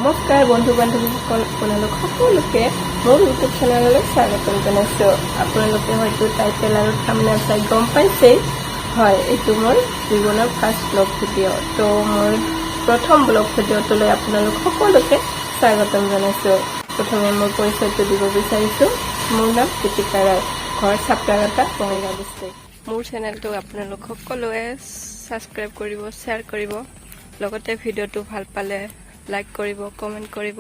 নমস্কাৰ বন্ধু বান্ধৱীসকল, আপোনালোক সকলোকে মোৰ ইউটিউব চেনেললৈ স্বাগতম জনাইছোঁ। আপোনালোকে হয়তো টাইটেল আৰু থাম্বনেইল চাই গম পাইছেই। হয়, এইটো মোৰ জীৱনৰ ফাৰ্ষ্ট ব্লগ ভিডিঅ'। তো মোৰ প্ৰথম ব্লগ ভিডিঅ'টোলৈ আপোনালোক সকলোকে স্বাগতম জনাইছোঁ। প্ৰথমে মোৰ পৰিচয়টো দিব বিচাৰিছোঁ। মোৰ নাম কৃতিকা ৰায়, ঘৰ চাপৰাঘাটা, বঙাইগাঁও ডিষ্ট্ৰিক্ট। মোৰ চেনেলটো আপোনালোক সকলোৱে ছাবস্ক্ৰাইব কৰিব, শ্বেয়াৰ কৰিব, লগতে ভিডিঅ'টো ভাল পালে লাইক কৰিব, কমেণ্ট কৰিব।